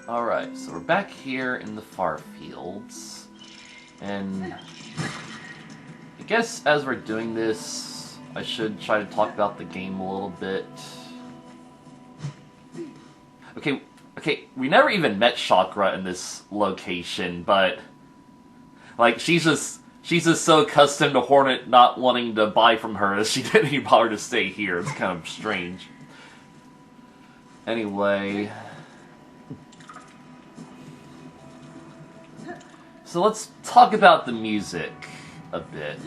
Alright, so we're back here in the far fields, and I guess as we're doing this, I should try to talk about the game a little bit. Okay, we never even met Chakra in this location, but like she's just so accustomed to Hornet not wanting to buy from her that she didn't even bother to stay here. It's kind of strange. Anyway, so let's talk about the music a bit.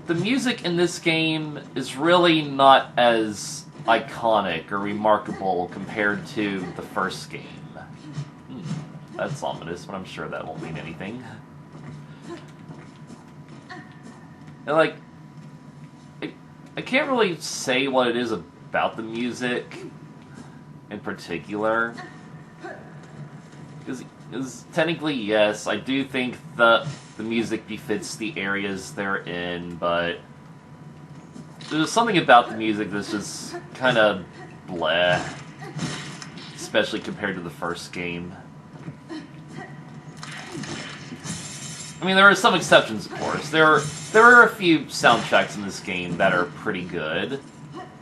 The music in this game is really not as iconic or remarkable compared to the first game. That's ominous, but I'm sure that won't mean anything. And like, I can't really say what it is about the music in particular. Because technically, yes, I do think the music befits the areas they're in, but there's something about the music that's just kind of bleh, especially compared to the first game. I mean, there are some exceptions, of course. There are a few soundtracks in this game that are pretty good.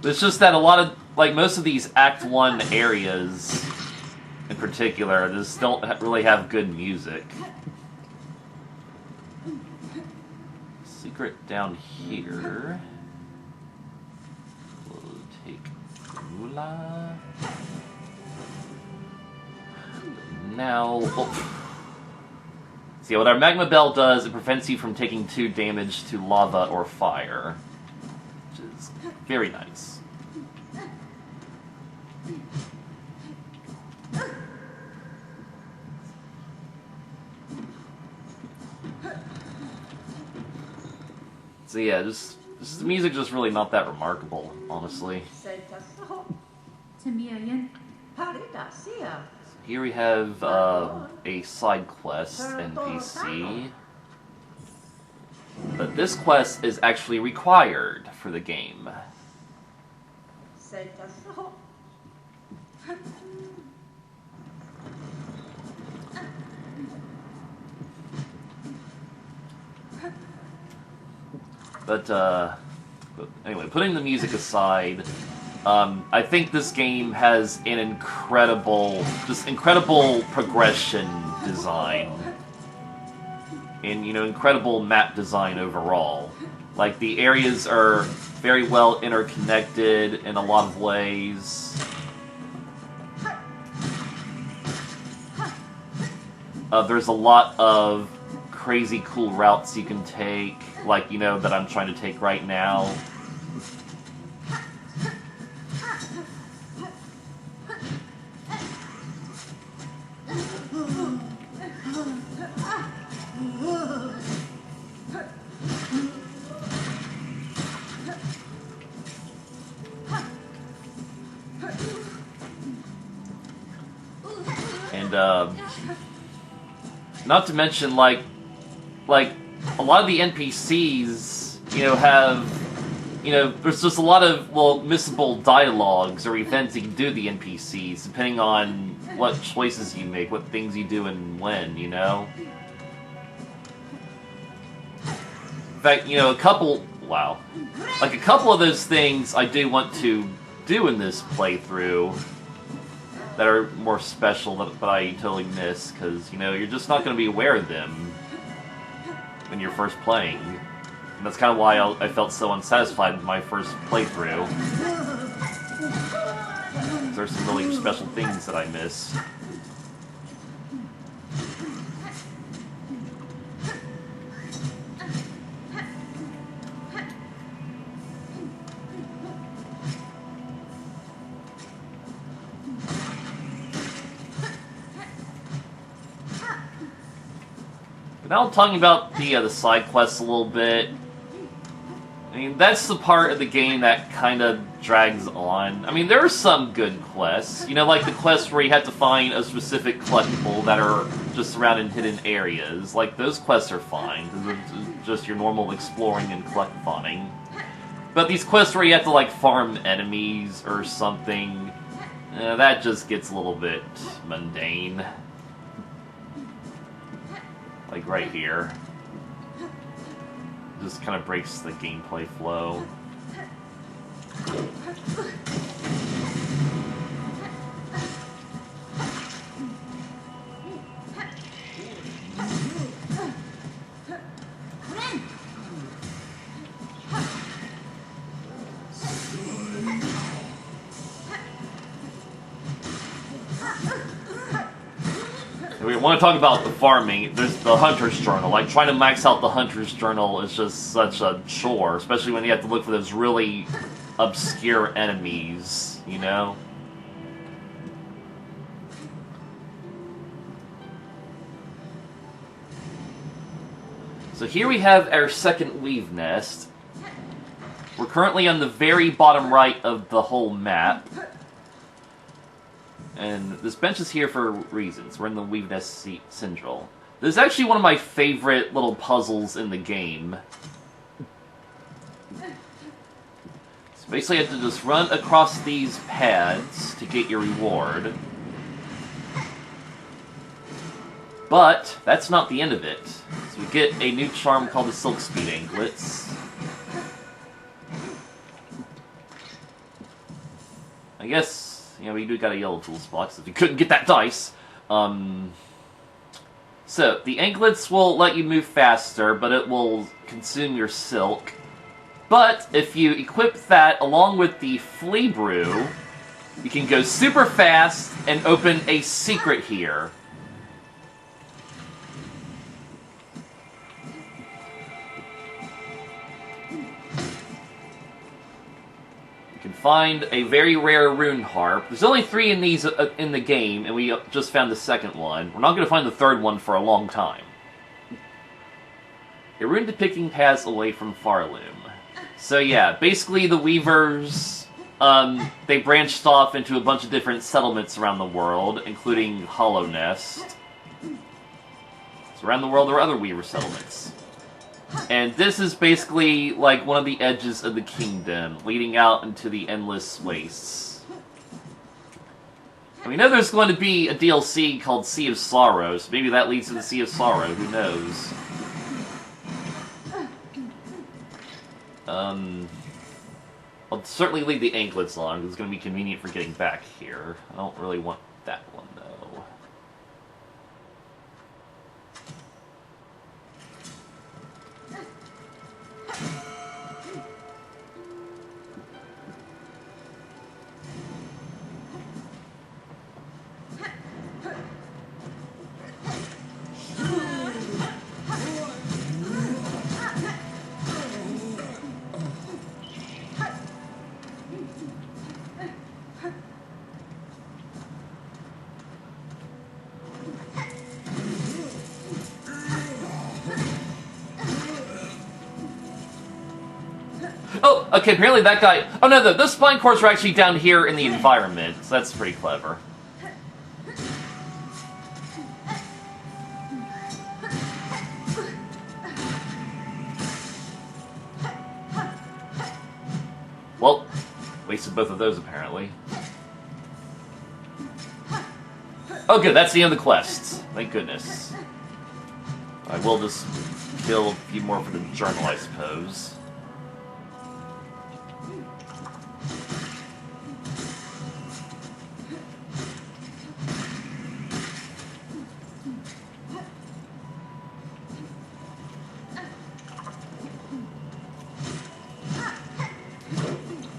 It's just that a lot of, like, most of these Act 1 areas, in particular, just don't really have good music. Secret down here. We'll take Moolah. Now, see, what our Magma Bell does, it prevents you from taking 2 damage to lava or fire, which is very nice. So yeah, just the music just really not that remarkable, honestly. Here we have a side quest NPC, but this quest is actually required for the game. But anyway, putting the music aside, I think this game has an incredible progression design, and incredible map design overall. Like, the areas are very well interconnected in a lot of ways. There's a lot of crazy cool routes you can take, like, that I'm trying to take right now. And, not to mention, like, a lot of the NPCs, have, there's just a lot of, missable dialogues or events you can do to the NPCs, depending on what choices you make, what things you do and when, In fact, a couple of those things I do want to do in this playthrough that are more special, but I totally miss, because, you're just not going to be aware of them when you're first playing. And that's kind of why I felt so unsatisfied with my first playthrough. There's some really special things that I miss. Now talking about the side quests a little bit. I mean, that's the part of the game that kind of drags on. I mean, there are some good quests. Like the quests where you have to find a specific collectible that are just surrounded in hidden areas. Like, those quests are fine. They're just your normal exploring and collectifying. But these quests where you have to, like, farm enemies or something, That just gets a little bit mundane. Like right here. Just kind of breaks the gameplay flow. We want to talk about the farming. There's the Hunter's Journal. Like, trying to max out the Hunter's Journal is just such a chore, especially when you have to look for those really obscure enemies, you know? So here we have our second weave nest. We're currently on the very bottom right of the whole map. And this bench is here for reasons. We're in the Weave Nest Central. This is actually one of my favorite little puzzles in the game. So basically you have to just run across these pads to get your reward. But that's not the end of it. So we get a new charm called the Silk Speed Anklets. I guess... you know, we do got a yellow tool spot, because if you couldn't get that dice. So, the anklets will let you move faster, but it will consume your silk. But, if you equip that along with the flea brew, you can go super fast and open a secret here. Find a very rare rune harp. There's only 3 in these in the game, and we just found the second one. We're not going to find the third one for a long time. A rune depicting paths away from Farloom. So yeah, basically the Weavers, they branched off into a bunch of different settlements around the world, including Hollow Nest. So around the world there are other Weaver settlements. And this is basically like one of the edges of the kingdom, leading out into the endless wastes. And we know there's going to be a DLC called Sea of Sorrow, so maybe that leads to the Sea of Sorrow, who knows. I'll certainly leave the anklets on, because it's going to be convenient for getting back here. I don't really want that one, though. Oh, okay, apparently that guy... Oh no, those spine cores are actually down here in the environment, so that's pretty clever. Well, wasted both of those, apparently. Oh good, that's the end of the quests. Thank goodness. I will just kill a few more for the journal, I suppose.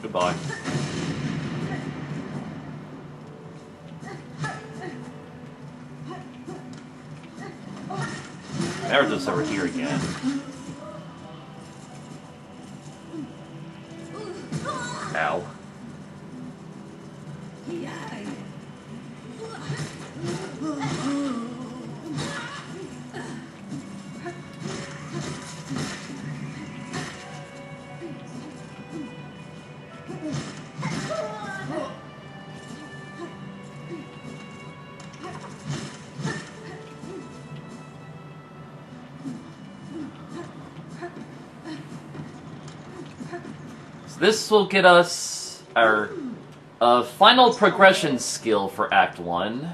Goodbye. There's this over here again. Ow. This will get us our Final progression skill for Act 1.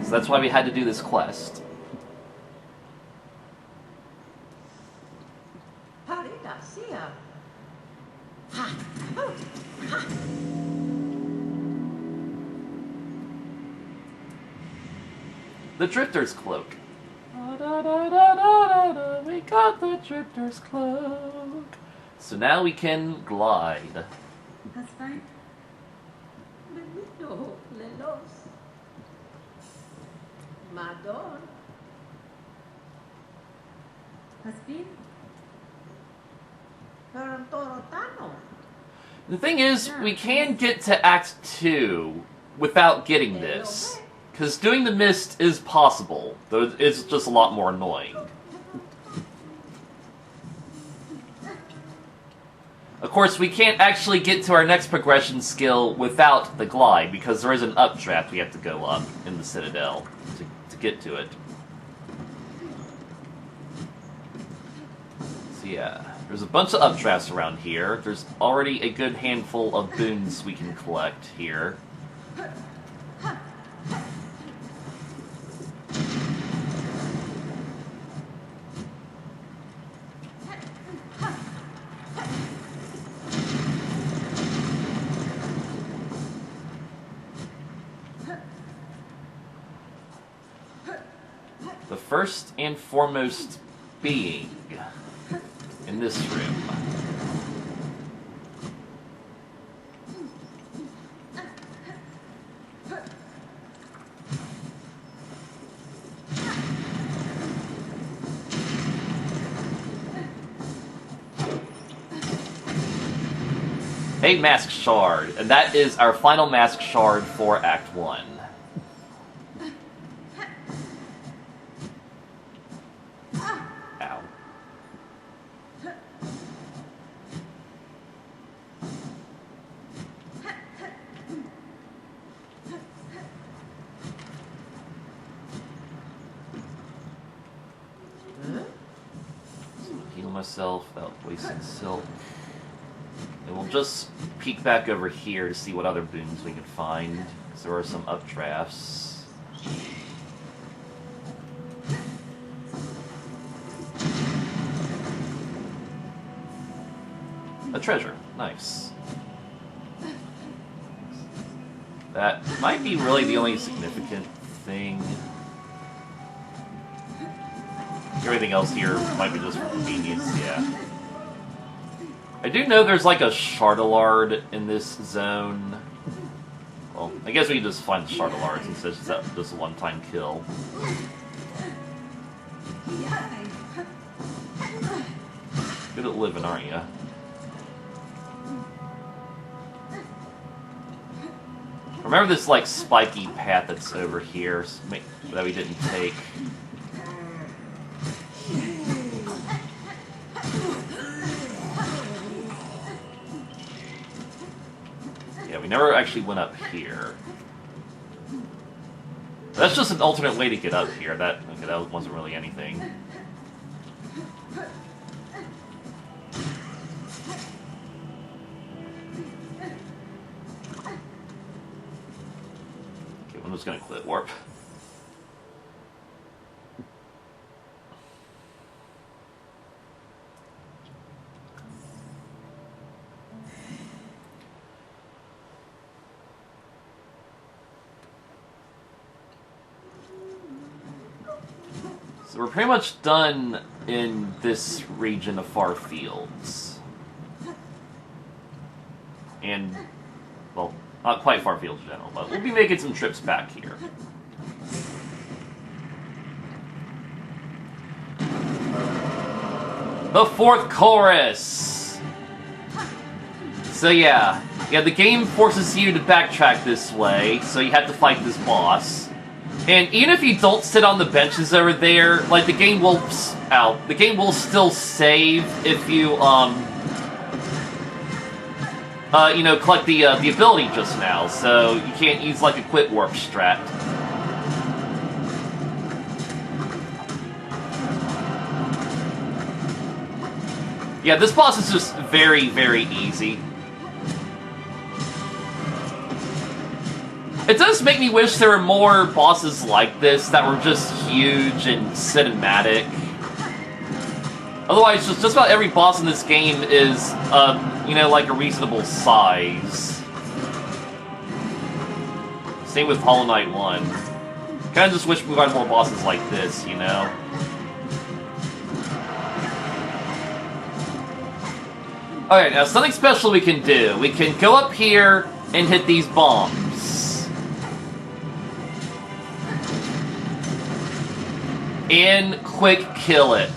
So that's why we had to do this quest. The Drifter's Cloak. We got the Drifter's Cloak. So now we can glide. That's fine. Benito, Lelos. Madon. Haspin. Torotano. The thing is, we can get to Act 2 without getting this. Because doing the mist is possible, though it's just a lot more annoying. Of course, we can't actually get to our next progression skill without the glide, because there is an updraft we have to go up in the Citadel to get to it. So yeah, there's a bunch of updrafts around here. There's already a good handful of boons we can collect here. The first and foremost being in this room. A Mask Shard, and that is our final Mask Shard for Act 1. Ow. Heal myself without wasting silk. And we'll just peek back over here to see what other boons we can find, because there are some updrafts. A treasure. Nice. That might be really the only significant thing. Everything else here might be just for convenience, yeah. I do know there's like a Shardalard in this zone. Well, I guess we can just find the Shardalard since it's just a one-time kill. Good at living, aren't you? Remember this like spiky path that's over here that we didn't take. Yeah, we never actually went up here. That's just an alternate way to get up here. That wasn't really anything. Okay, I'm just gonna quit warp. So we're pretty much done in this region of Far Fields. And, well, not quite Far Fields in general, but we'll be making some trips back here. The fourth chorus! So yeah, the game forces you to backtrack this way, so you have to fight this boss. And even if you don't sit on the benches over there, like the game will still save if you collect the ability just now. So you can't use like a quit warp strat. Yeah, this boss is just very, very easy. It does make me wish there were more bosses like this that were just huge and cinematic. Otherwise, just about every boss in this game is, you know, like a reasonable size. Same with Hollow Knight 1. Kinda just wish we got more bosses like this, you know? Okay, now something special we can do. We can go up here and hit these bombs. And quick kill it.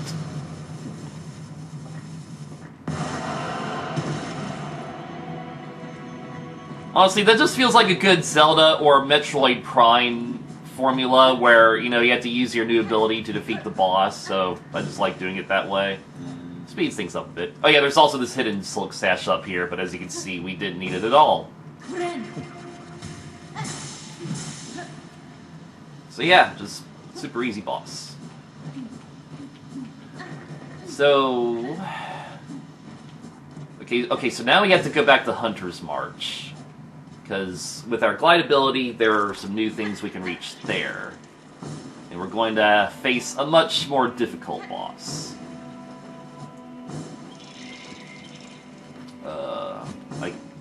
Honestly, that just feels like a good Zelda or Metroid Prime formula where, you know, you have to use your new ability to defeat the boss, so I just like doing it that way. Speeds things up a bit. Oh yeah, there's also this hidden Silk Sash up here, but as you can see, we didn't need it at all. So yeah, just super easy boss. So... Okay, so now we have to go back to Hunter's March. Because with our glide ability, there are some new things we can reach there. And we're going to face a much more difficult boss.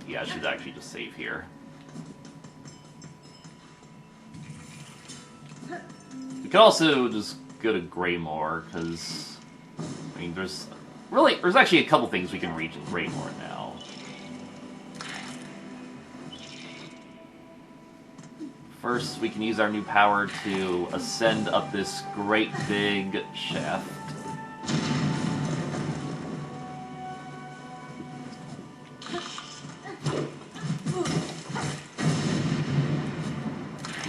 Yeah, I should actually just save here. We could also just go to Greymore, because, I mean, there's actually a couple things we can reach in Greymore now. First, we can use our new power to ascend up this great big shaft.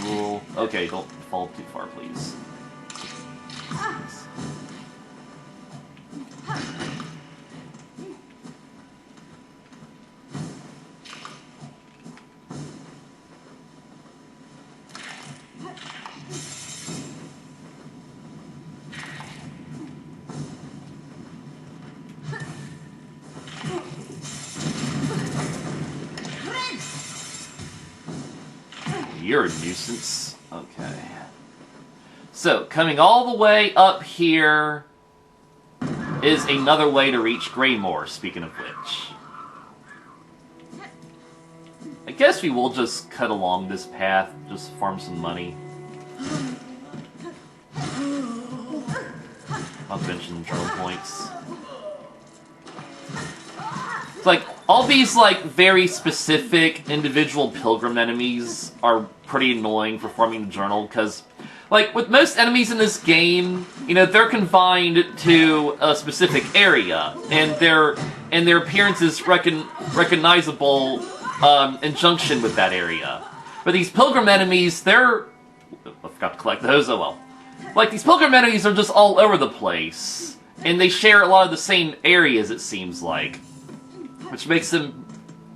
Cool. Okay, don't fall too far, please. You're a nuisance. Okay. So, coming all the way up here is another way to reach Greymore, speaking of which. I guess we will just cut along this path, just farm some money. Not to mention journal points. It's like, all these, like, very specific individual pilgrim enemies are pretty annoying for farming the journal, because, like, with most enemies in this game, you know, they're confined to a specific area, and their appearance is recognizable in junction with that area. But these pilgrim enemies, I forgot to collect those, oh well. Like, these pilgrim enemies are just all over the place, and they share a lot of the same areas, it seems like. Which makes them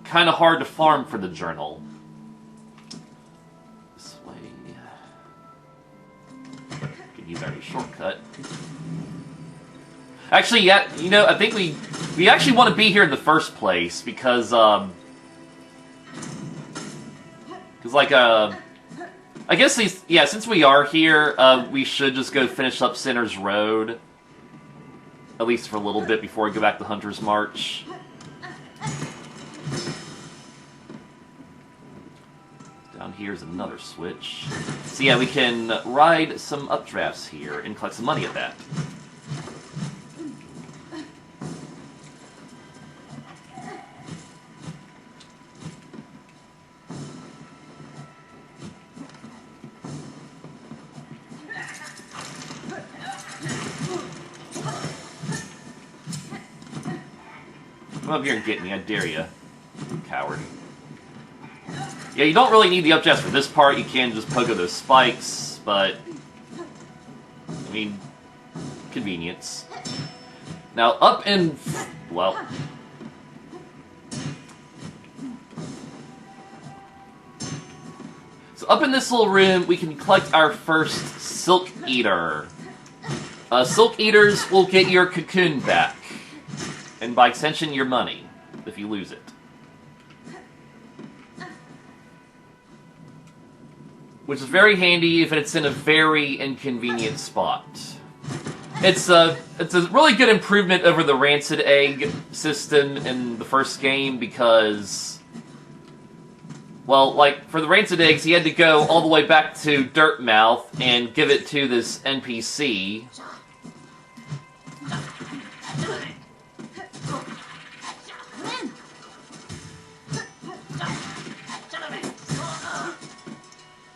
kind of hard to farm for the journal. This way. We can use our new shortcut. Actually, yeah, you know, I think we actually want to be here in the first place because, like, I guess since we are here, we should just go finish up Sinner's Road. At least for a little bit before we go back to Hunter's March. Down here's another switch. So yeah, we can ride some updrafts here and collect some money at that. Come up here and get me, I dare ya. Coward. Yeah, you don't really need the updrafts for this part, you can just pogo those spikes, but... I mean... convenience. Now, up in... well... So up in this little room, we can collect our first Silk Eater. Silk Eaters will get your cocoon back. And by extension, your money, if you lose it. which is very handy if it's in a very inconvenient spot. It's a really good improvement over the rancid egg system in the first game because, well, like, for the rancid eggs, he had to go all the way back to Dirtmouth and give it to this NPC.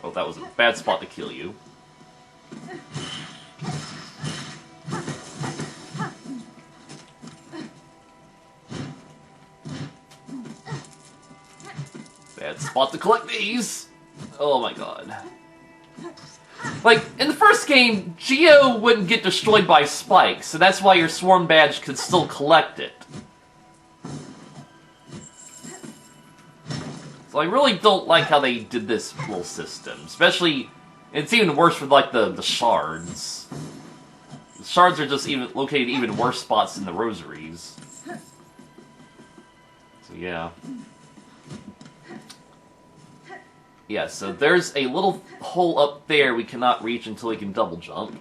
Oh, that was a bad spot to kill you. Bad spot to collect these! Oh my god. Like, in the first game, Geo wouldn't get destroyed by spikes, so that's why your Swarm Badge could still collect it. So I really don't like how they did this little system. Especially, it's even worse with, like, the shards. The shards are just even located even worse spots than the rosaries. So yeah. Yeah, so there's a little hole up there we cannot reach until we can double jump.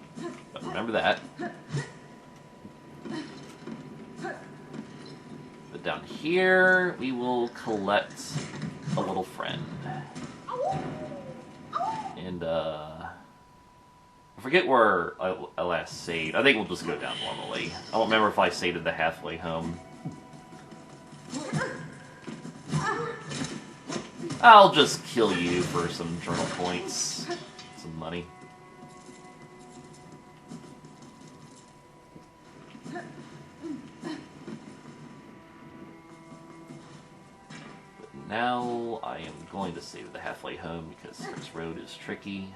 But remember that. But down here, we will collect a little friend. And, I forget where I last saved. I think we'll just go down normally. I don't remember if I saved at the halfway home. I'll just kill you for some journal points. Some money. But now I am going to save the halfway home because this road is tricky.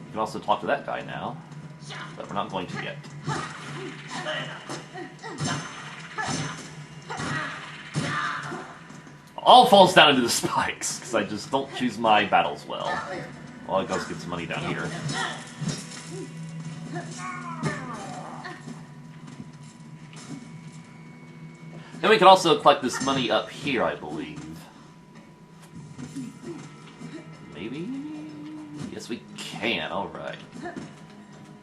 You can also talk to that guy now, but we're not going to yet. All falls down into the spikes, because I just don't choose my battles well. Well, I goes get some money down here. And we can also collect this money up here, I believe. Maybe? Yes, we can. Alright. As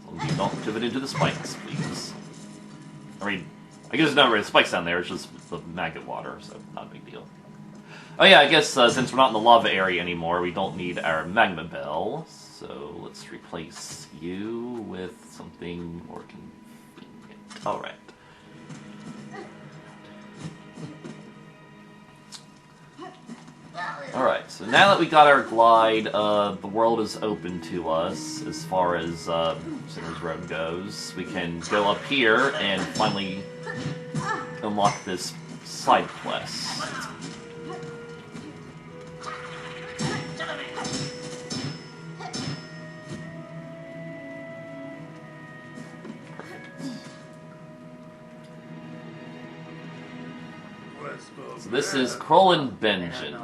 long as you don't pivot into the spikes, please. I mean, I guess there's not really spikes down there, it's just the maggot water, so not a big deal. Oh yeah, I guess since we're not in the lava area anymore, we don't need our magma bell. So let's replace you with something more convenient. Alright. Alright, so now that we got our glide, the world is open to us as far as Sinner's Road goes. We can go up here and finally unlock this side quest. So this is Krolin Benjen.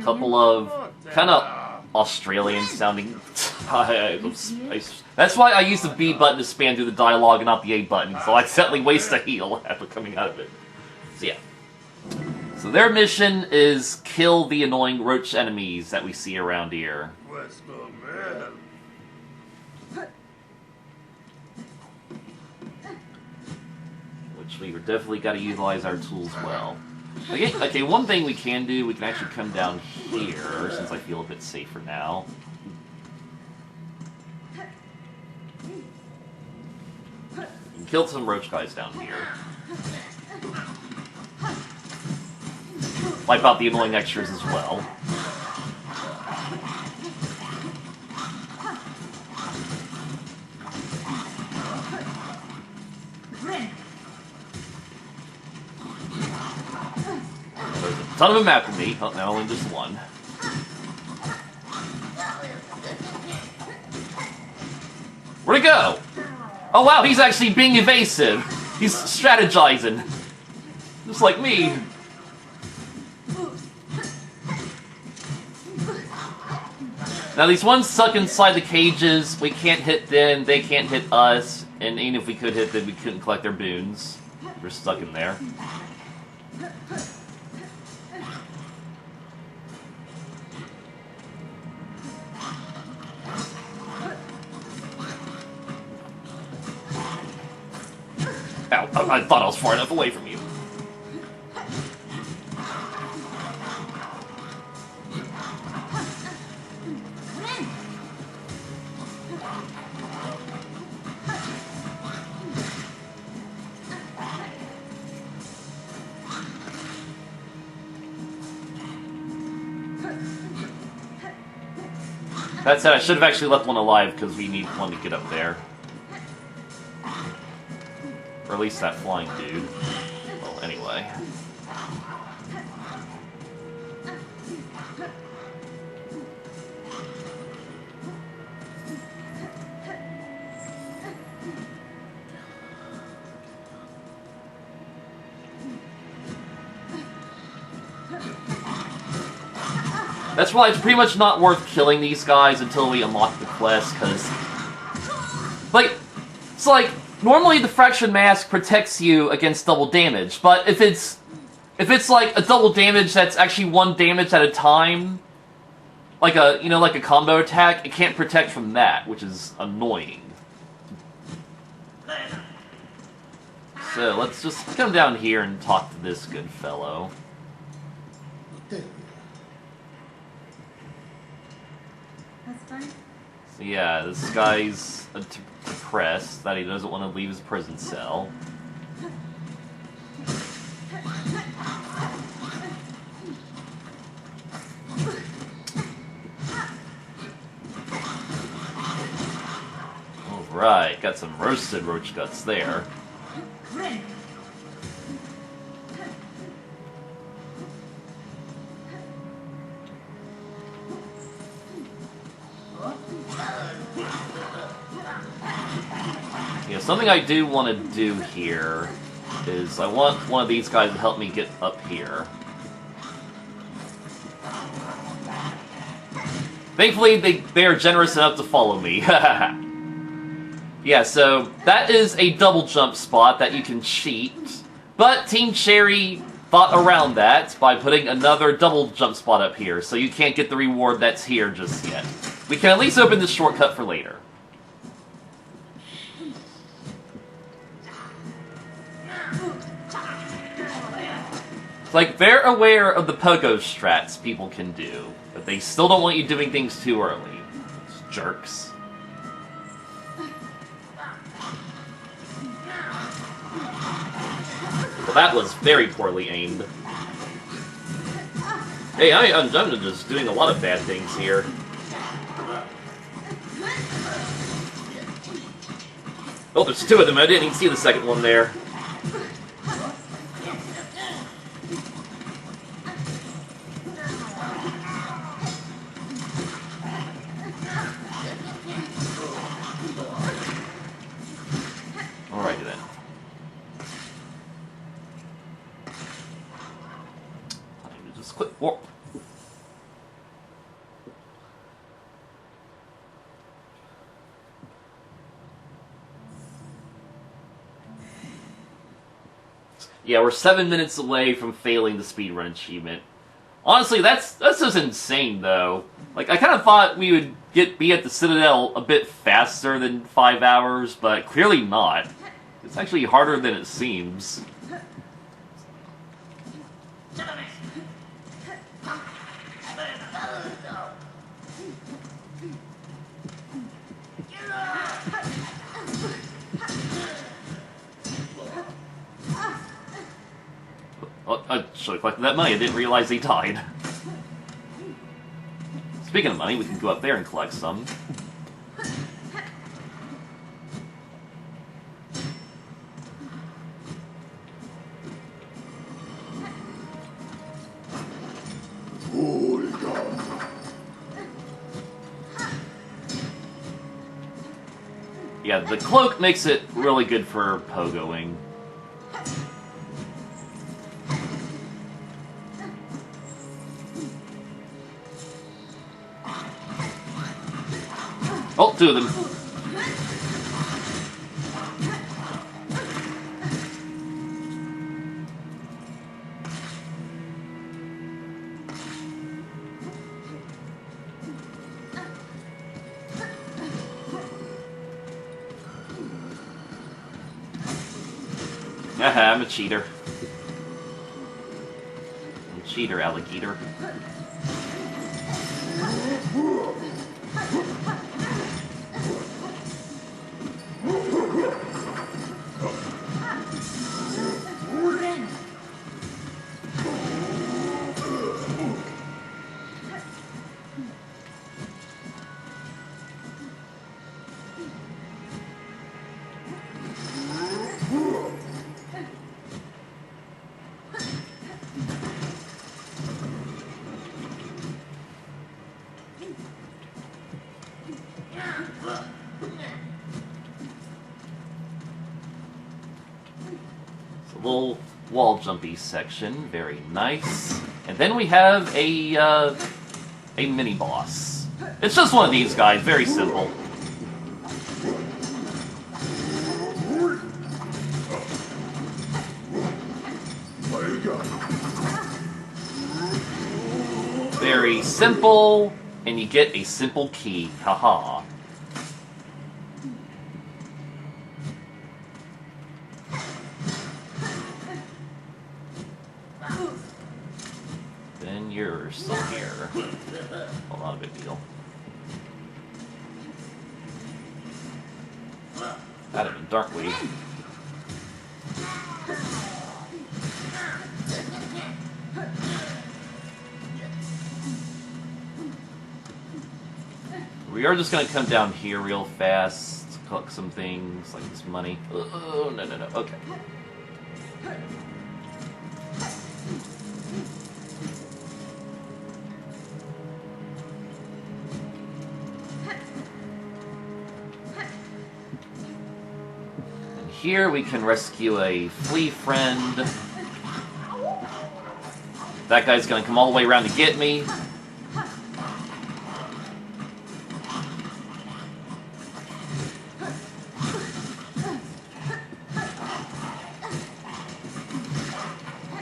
A couple of kind of Australian sounding titles. That's why I use the B button to span through the dialogue and not the A button, so I accidentally waste a heal after coming out of it. So yeah. So their mission is kill the annoying roach enemies that we see around here. Which we definitely got to utilize our tools well. Okay, one thing we can do, we can actually come down here, since I feel a bit safer now. You can kill some roach guys down here. Wipe out the annoying extras as well. There's a ton of them after me, not only just one. Where'd he go? Oh wow, he's actually being evasive. He's strategizing. Just like me. Now these ones stuck inside the cages, we can't hit them, they can't hit us, and even if we could hit them, we couldn't collect their boons. We're stuck in there. Ow, I thought I was far enough away from you. That said, I should have actually left one alive because we need one to get up there. Or at least that flying dude. Well, anyway. That's why it's pretty much not worth killing these guys until we unlock the quest, because... Like, it's like, normally the Fraction Mask protects you against double damage, but if it's like a double damage that's actually one damage at a time, like a, you know, like a combo attack, it can't protect from that, which is annoying. So, let's just come down here and talk to this good fellow. That's fine. So yeah, this guy's depressed that he doesn't want to leave his prison cell. Alright, got some roasted roach guts there. Yeah, something I do want to do here is I want one of these guys to help me get up here. Thankfully, they are generous enough to follow me. Yeah, so that is a double jump spot that you can cheat, but Team Cherry thought around that by putting another double jump spot up here, so you can't get the reward that's here just yet. We can at least open this shortcut for later. It's like, they're aware of the pogo strats people can do, but they still don't want you doing things too early. It's jerks. Well, that was very poorly aimed. Hey, I'm just doing a lot of bad things here. Oh, there's two of them. I didn't even see the second one there. Alrighty then. Time to just quick warp. Yeah, we're 7 minutes away from failing the speedrun achievement. Honestly, that's just insane, though. Like, I kind of thought we would be at the Citadel a bit faster than 5 hours, but clearly not. It's actually harder than it seems. Oh, I should have collected that money. I didn't realize he died. Speaking of money, we can go up there and collect some. Yeah, the cloak makes it really good for pogoing. Oh, two of them. Haha, I'm a cheater. I'm a cheater, alligator. Little wall jumpy section, very nice. And then we have a mini boss. It's just one of these guys, very simple. Very simple, and you get a simple key. Haha. Then you're still here. Well, not a big deal. That'd have been Darkly. We are just gonna come down here real fast, collect some things like this money. Oh, no, okay. And here we can rescue a flea friend. That guy's gonna come all the way around to get me.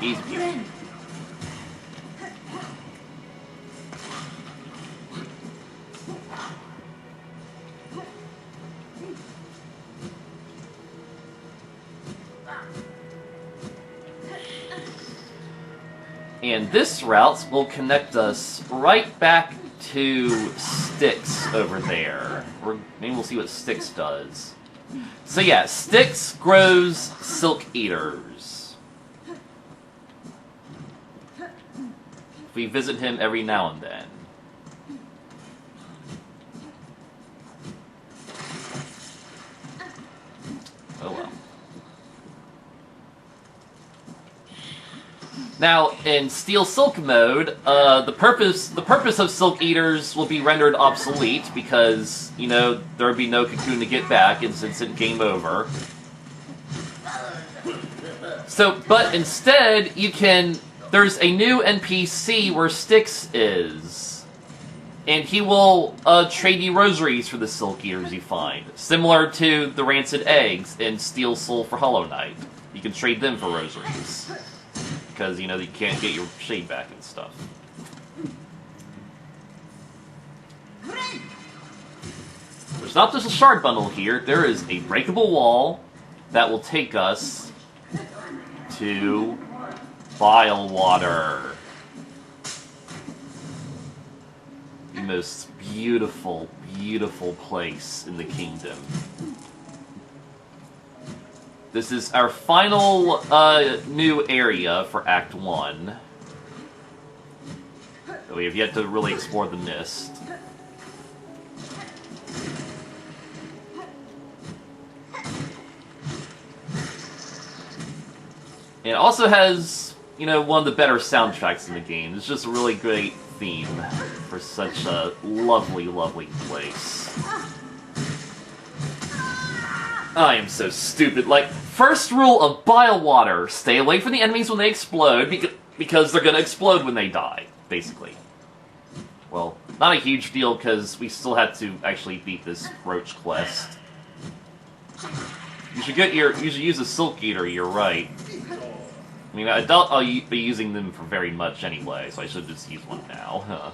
Easy. And this route will connect us right back to Styx over there. Maybe we'll see what Styx does. So yeah, Styx grows Silk Eaters. We visit him every now and then. Oh well. Now, in Steel Silk mode, the purpose of Silk Eaters will be rendered obsolete because, you know, there would be no cocoon to get back. It's instant game over. So, but instead, you can... There's a new NPC where Styx is. And he will trade you rosaries for the Silk Eaters you find. Similar to the rancid eggs in Steel Soul for Hollow Knight. You can trade them for rosaries. Because, you know, you can't get your shade back and stuff. There's not just a shard bundle here. There is a breakable wall that will take us to Filewater. The most beautiful, beautiful place in the kingdom. This is our final new area for Act 1. We have yet to really explore the mist. And it also has, you know, one of the better soundtracks in the game. It's just a really great theme for such a lovely, lovely place. I am so stupid. Like, first rule of Bile Water, stay away from the enemies when they explode, because they're gonna explode when they die, basically. Well, not a huge deal, because we still have to actually beat this Roach quest. You should use a Silk Eater, you're right. I mean, I doubt I'll be using them for very much anyway, so I should just use one now. Huh.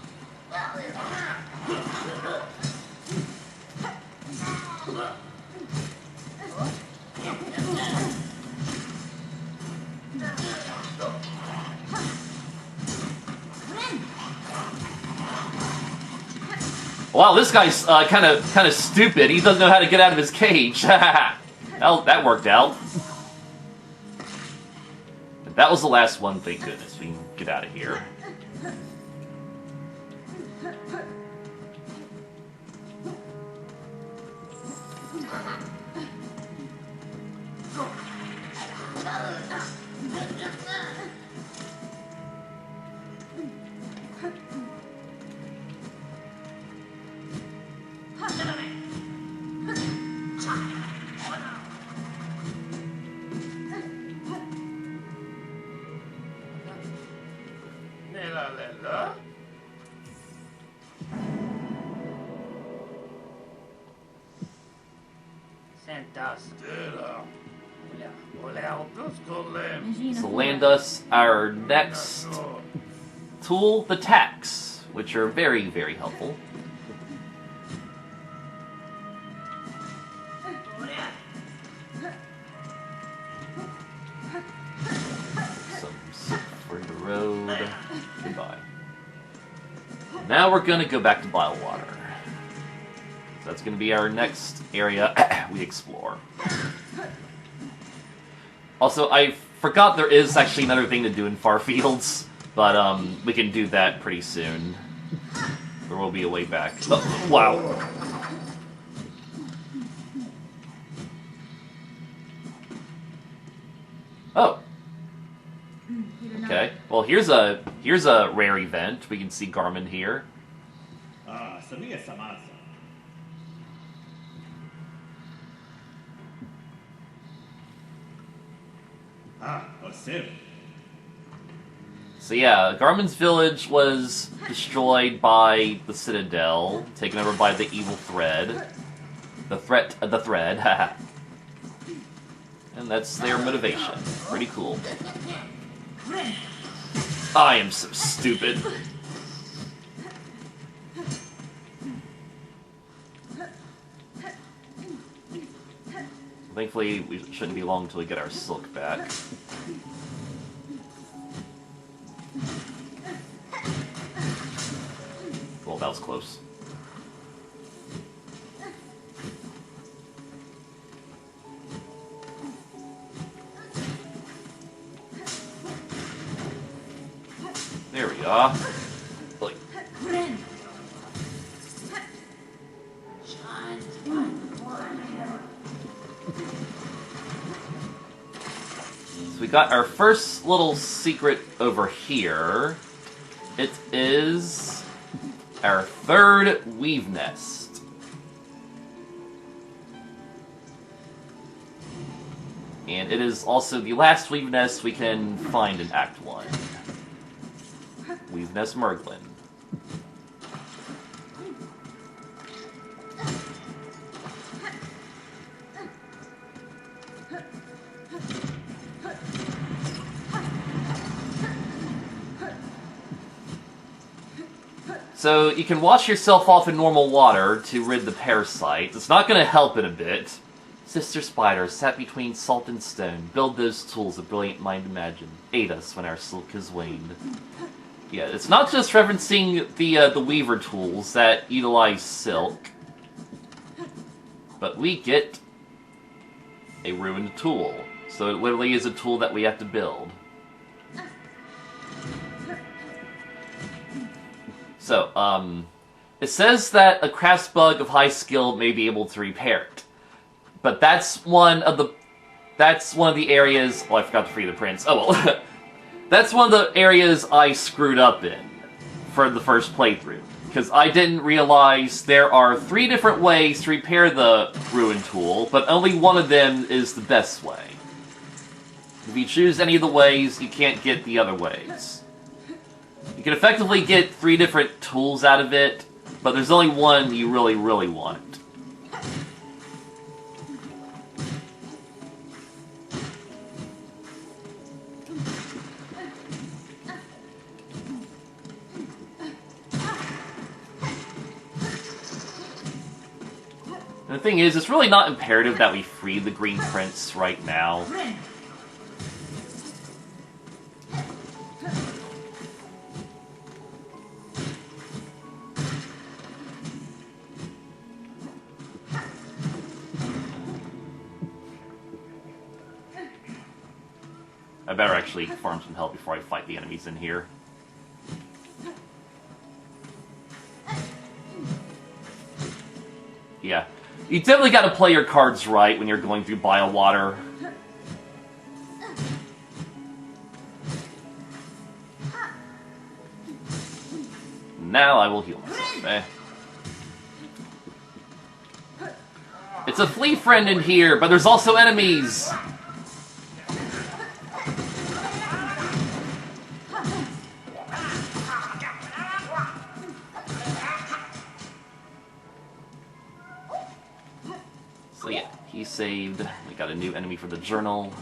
Wow, this guy's kind of stupid. He doesn't know how to get out of his cage. That worked out. That was the last one, thank goodness. We can get out of here. So land us our next tool, the tacks, which are very, very helpful. Some soup for the road. Goodbye. Now we're gonna go back to Bile Water. So that's gonna be our next area we explore. Also, I forgot there is actually another thing to do in Far Fields, but we can do that pretty soon. There will be a way back. Oh, wow. Oh. Okay. Well, here's a rare event. We can see Garmin here. So yeah, Garmin's village was destroyed by the Citadel, taken over by the evil Thread. The Thread, haha. And that's their motivation. Pretty cool. I am so stupid. Thankfully, we shouldn't be long until we get our silk back. Well, that was close. There we are. Like. So we got our first little secret over here. It is our third weave nest. And it is also the last weave nest we can find in Act 1. Weave nest Merglin. So you can wash yourself off in normal water to rid the parasites. It's not going to help it a bit. Sister Spider, sat between salt and stone, build those tools a brilliant mind imagined. Aid us when our silk has waned. Yeah, it's not just referencing the weaver tools that utilize silk, but we get a ruined tool. So it literally is a tool that we have to build. So, it says that a crafts bug of high skill may be able to repair it. But that's one of the areas... Oh, I forgot to free the prince. Oh, well. That's one of the areas I screwed up in for the first playthrough. Because I didn't realize there are 3 different ways to repair the ruined tool, but only one of them is the best way. If you choose any of the ways, you can't get the other ways. You can effectively get 3 different tools out of it, but there's only one you really, really want. And the thing is, it's really not imperative that we free the Green Prince right now. I better actually farm some help before I fight the enemies in here. Yeah. You definitely gotta play your cards right when you're going through Biowater. Now I will heal myself, eh? It's a flea friend in here, but there's also enemies! So yeah, he saved. We got a new enemy for the journal.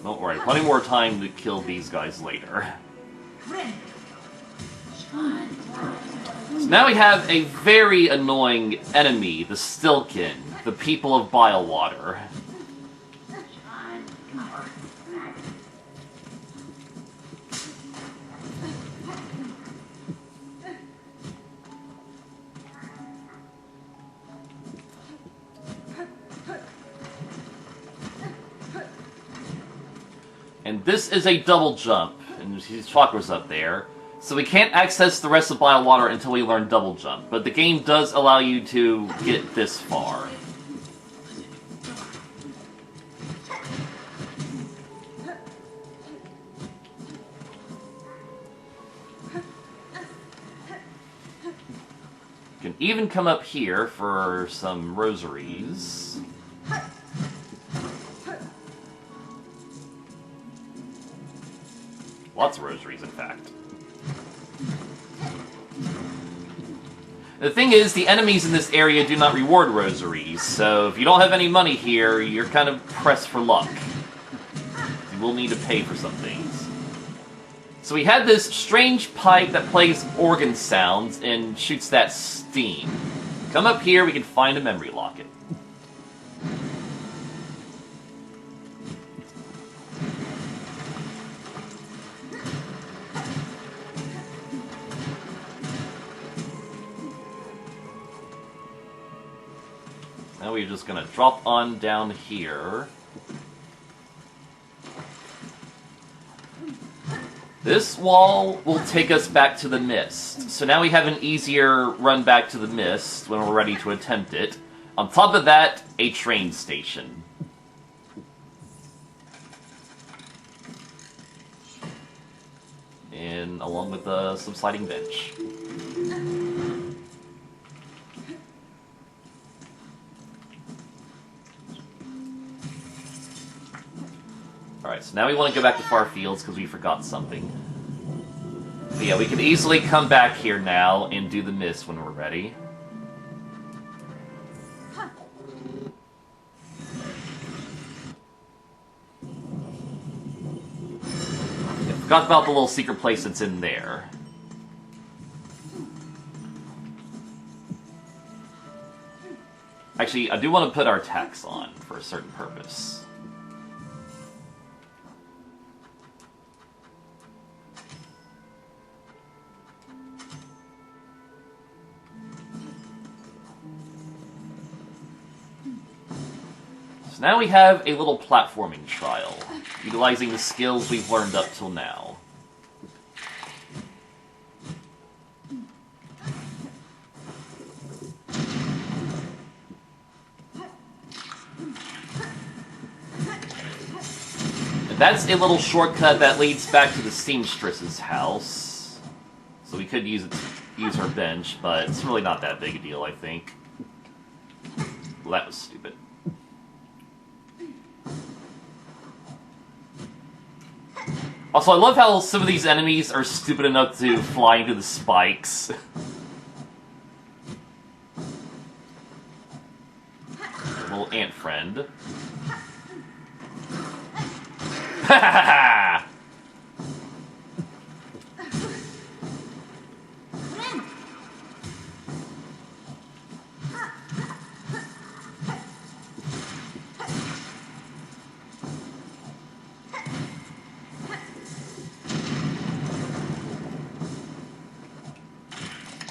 Don't worry, plenty more time to kill these guys later. So now we have a very annoying enemy, the Stilkin, the people of Biowater. And this is a double jump, and his chakra's up there. So we can't access the rest of Biowater until we learn double jump, but the game does allow you to get this far. You can even come up here for some rosaries. Lots of rosaries, in fact. The thing is, the enemies in this area do not reward rosaries, so if you don't have any money here, you're kind of pressed for luck. You will need to pay for some things. So we had this strange pipe that plays organ sounds and shoots that steam. Come up here, we can find a memory locket. Now we're just gonna drop on down here. This wall will take us back to the mist. So now we have an easier run back to the mist when we're ready to attempt it. On top of that, a train station. And along with the subsiding bench. Alright, so now we want to go back to Far Fields because we forgot something. But yeah, we can easily come back here now and do the mist when we're ready. Yeah, forgot about the little secret place that's in there. I Actually, I do want to put our attacks on for a certain purpose. So now we have a little platforming trial, utilizing the skills we've learned up till now. That's a little shortcut that leads back to the seamstress's house. So we could use her bench, but it's really not that big a deal, I think. Well, that was stupid. Also, I love how some of these enemies are stupid enough to fly into the spikes. Little ant friend. Ha ha ha!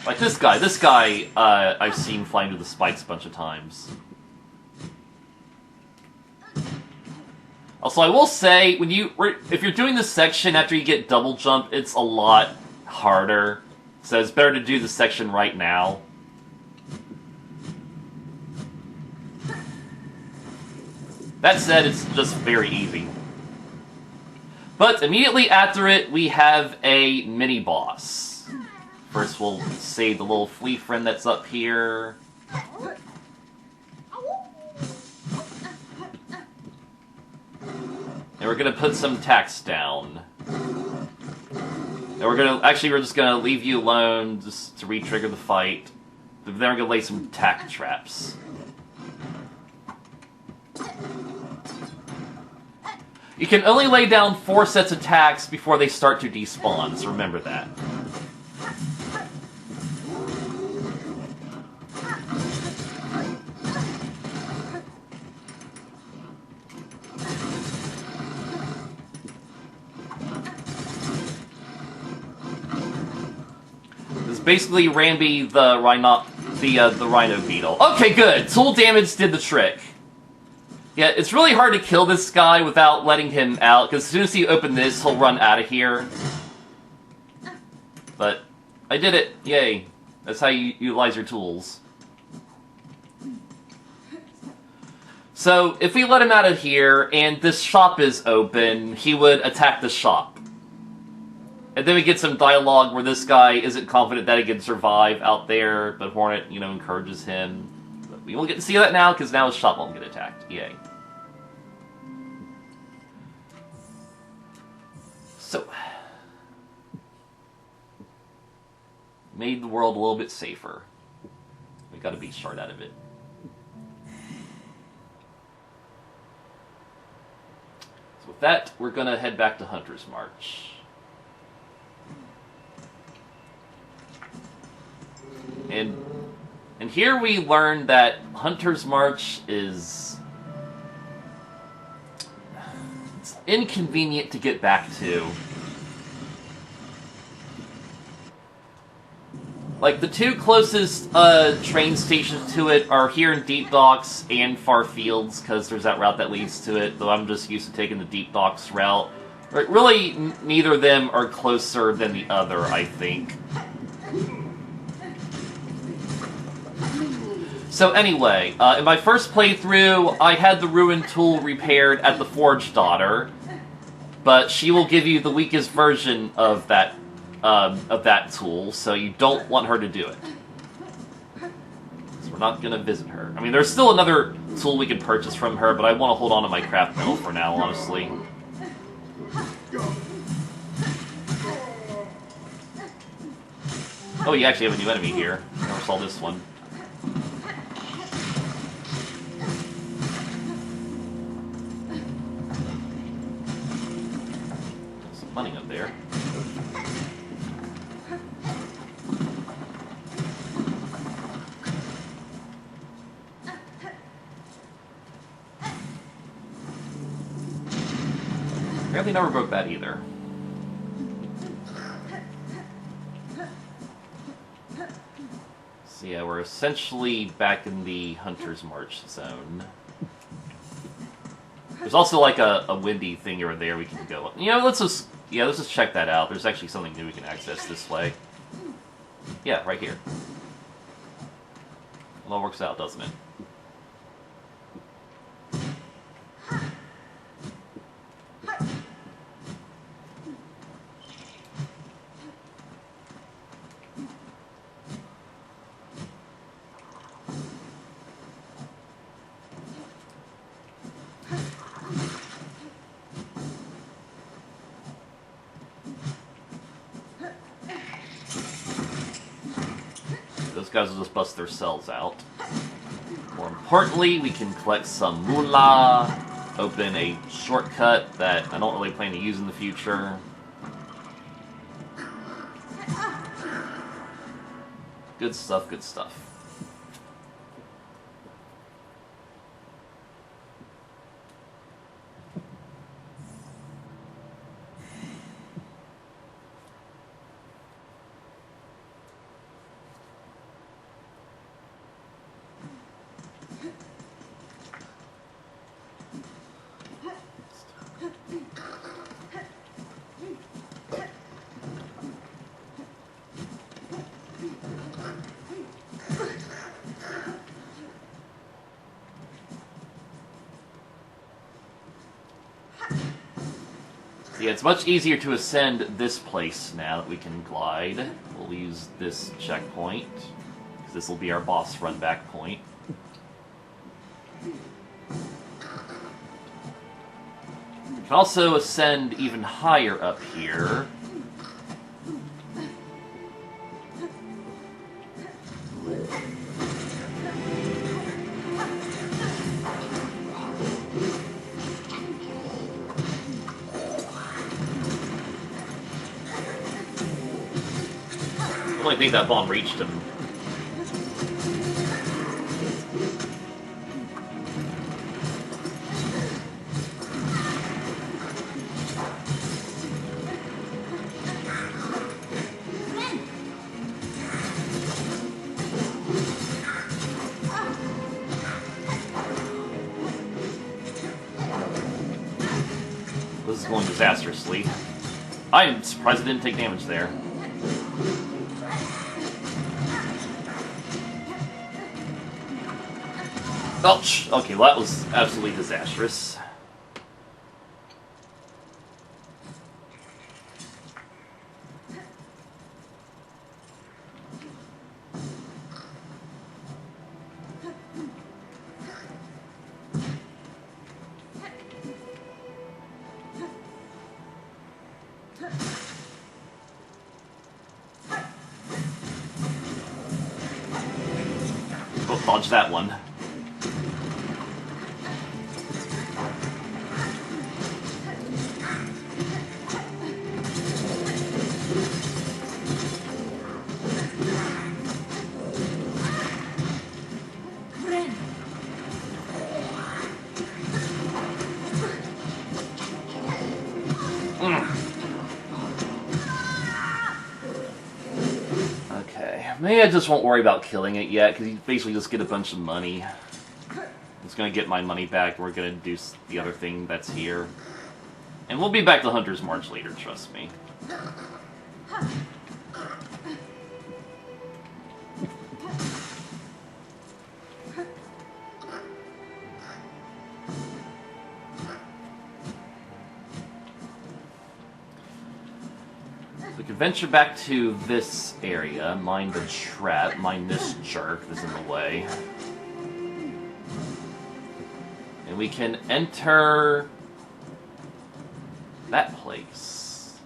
Like this guy, I've seen fly into the spikes a bunch of times. Also, I will say, if you're doing this section after you get double jump, it's a lot harder. So it's better to do this section right now. That said, it's just very easy. But immediately after it, we have a mini-boss. First, we'll save the little flea friend that's up here. And we're gonna put some attacks down. And we're just gonna leave you alone just to re-trigger the fight. But then we're gonna lay some attack traps. You can only lay down 4 sets of attacks before they start to despawn, so remember that. Basically Rambi the Rhino Beetle. Okay, good! Tool damage did the trick. Yeah, it's really hard to kill this guy without letting him out, because as soon as you open this, he'll run out of here. But I did it. Yay. That's how you utilize your tools. So, if we let him out of here, and this shop is open, he would attack the shop. And then we get some dialogue where this guy isn't confident that he can survive out there, but Hornet, encourages him. But we won't get to see that now, because now his shop won't get attacked. Yay. So, made the world a little bit safer. We got a beach shard out of it. So with that, we're gonna head back to Hunter's March. And here we learn that Hunter's March is... it's inconvenient to get back to. Like, the 2 closest train stations to it are here in Deep Docks and Far Fields, because there's that route that leads to it, though I'm just used to taking the Deep Docks route. But really, neither of them are closer than the other, I think. So anyway, in my first playthrough, I had the Ruin Tool repaired at the Forge Daughter, but she will give you the weakest version of that tool, so you don't want her to do it. So we're not going to visit her. I mean, there's still another tool we can purchase from her, but I want to hold on to my craft metal for now, honestly. Oh, you actually have a new enemy here. I never saw this one. Money up there. Apparently never broke that either. So yeah, we're essentially back in the Hunter's March zone. There's also like a windy thing over there we can go. You know, let's just check that out. There's actually something new we can access this way. Yeah, right here. Well, that works out, doesn't it? Those guys will just bust their cells out. More importantly, we can collect some moolah, open a shortcut that I don't really plan to use in the future. Good stuff, good stuff. Yeah, it's much easier to ascend this place now that we can glide. We'll use this checkpoint, because this will be our boss run-back point. We can also ascend even higher up here. I don't think that bomb reached him. This is going disastrously. I am surprised it didn't take damage there. Ouch! Okay, well that was absolutely disastrous. Oh, dodge that one. Okay, maybe I just won't worry about killing it yet, because you basically just get a bunch of money. It's going to get my money back, we're going to do the other thing that's here. And we'll be back to Hunter's March later, trust me. We can venture back to this area, mine the trap, mine this jerk that's in the way. And we can enter that place.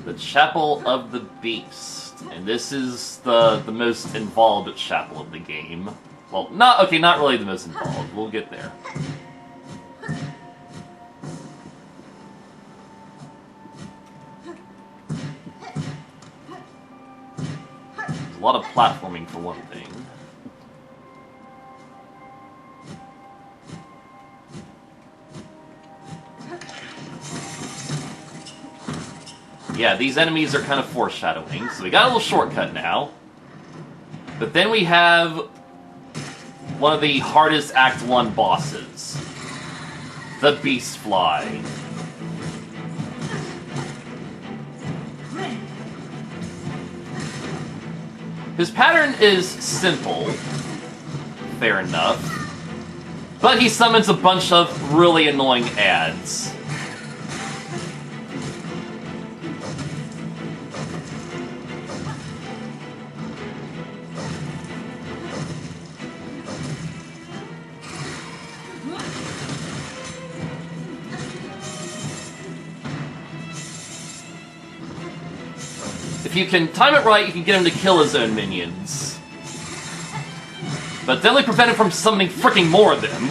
The Chapel of the Beast. And this is the most involved chapel of the game. Well, not really the most involved. We'll get there. As lot of platforming for one thing. Yeah, these enemies are kind of foreshadowing, so we got a little shortcut now. But then we have one of the hardest Act 1 bosses. The Beast Fly. His pattern is simple, fair enough, but he summons a bunch of really annoying ads. If you can time it right, you can get him to kill his own minions. But definitely prevent him from summoning freaking more of them.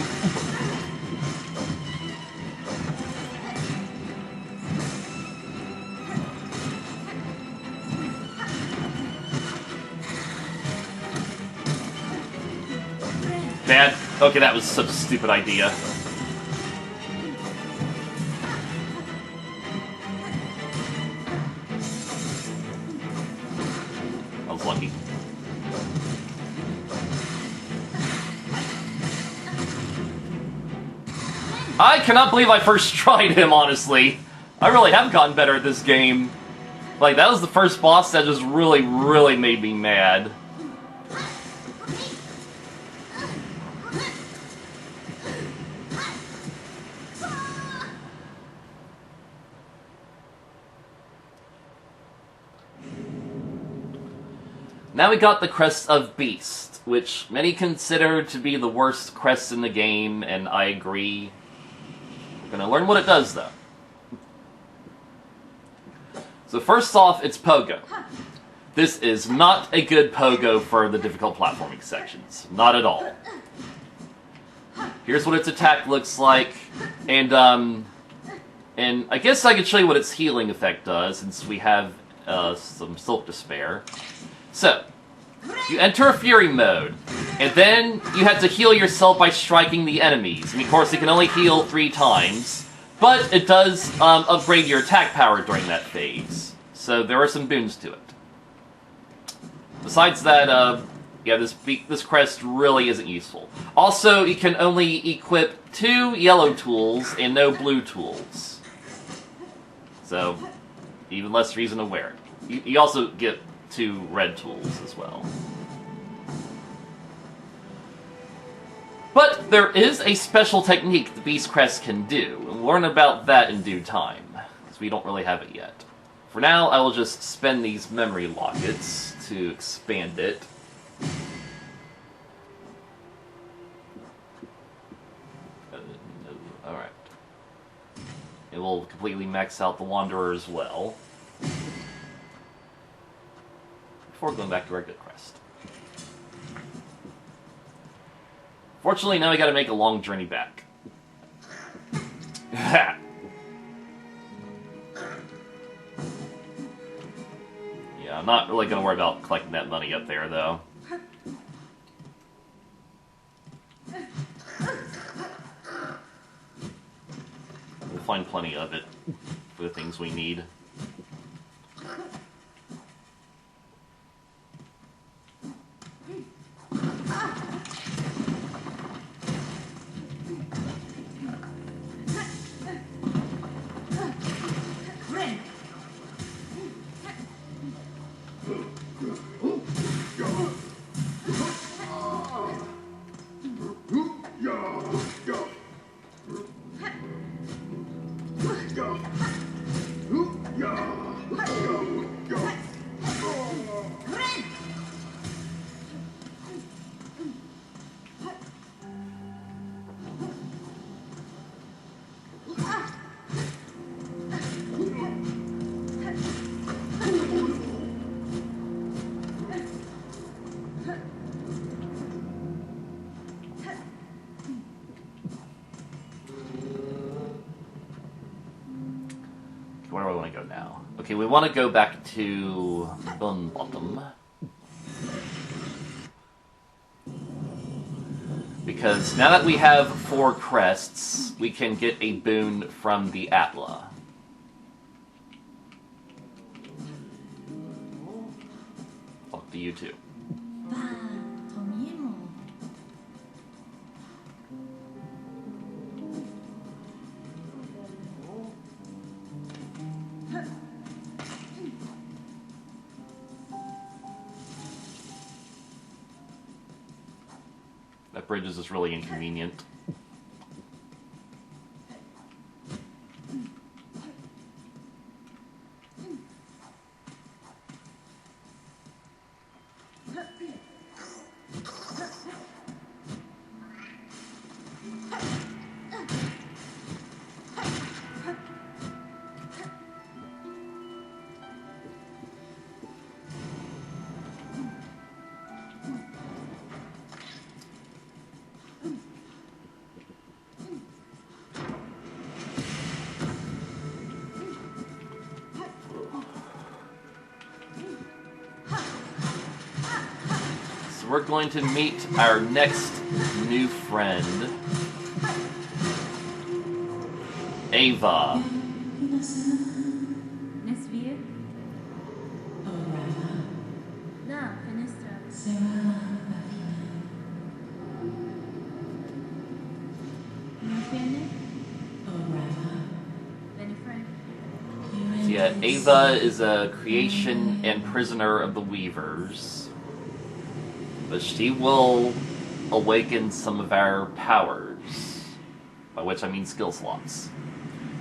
Bad. Okay, that was such a stupid idea. Lucky. I cannot believe I first tried him, honestly. I really have gotten better at this game. Like, that was the first boss that just really, really made me mad. Now we got the Crest of Beast, which many consider to be the worst crest in the game, and I agree. We're gonna learn what it does, though. So first off, it's Pogo. This is not a good Pogo for the difficult platforming sections. Not at all. Here's what its attack looks like, and I guess I could show you what its healing effect does, since we have some Silk to spare. So, you enter a Fury mode, and then you have to heal yourself by striking the enemies. And of course, it can only heal 3 times, but it does upgrade your attack power during that phase. So there are some boons to it. Besides that, yeah, this crest really isn't useful. Also, you can only equip 2 yellow tools and no blue tools. So, even less reason to wear it. You also get 2 red tools as well. But there is a special technique the Beast Crest can do, and we'll learn about that in due time, because we don't really have it yet. For now, I will just spend these memory lockets to expand it. Alright. It will completely max out the Wanderer as well. Before going back to regular Crest. Fortunately, now we gotta make a long journey back. Yeah, I'm not really gonna worry about collecting that money up there, though. We'll find plenty of it for the things we need. Where do I want to go now? Okay, we want to go back to Bone Bottom. Because now that we have 4 crests, we can get a boon from the Atla. Fuck to you too. That bridge is just really inconvenient. We're going to meet our next new friend, Ava. So yeah, Ava is a creation and prisoner of the Weavers. But she will awaken some of our powers, by which I mean skill slots.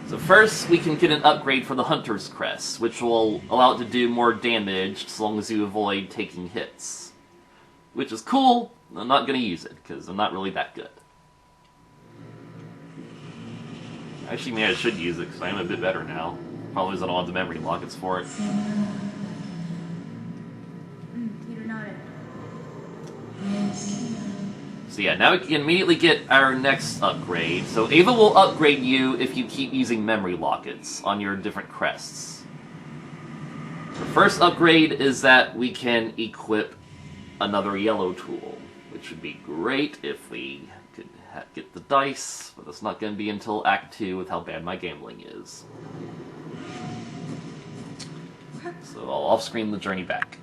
So first, we can get an upgrade for the Hunter's Crest, which will allow it to do more damage as long as you avoid taking hits. Which is cool, I'm not going to use it, because I'm not really that good. Actually, maybe I should use it, because I am a bit better now. Probably because I don't have the memory lockets for it. So yeah, now we can immediately get our next upgrade. So Ava will upgrade you if you keep using memory lockets on your different crests. The first upgrade is that we can equip another yellow tool, which would be great if we could get the dice, but that's not going to be until Act 2 with how bad my gambling is. So I'll off-screen the journey back.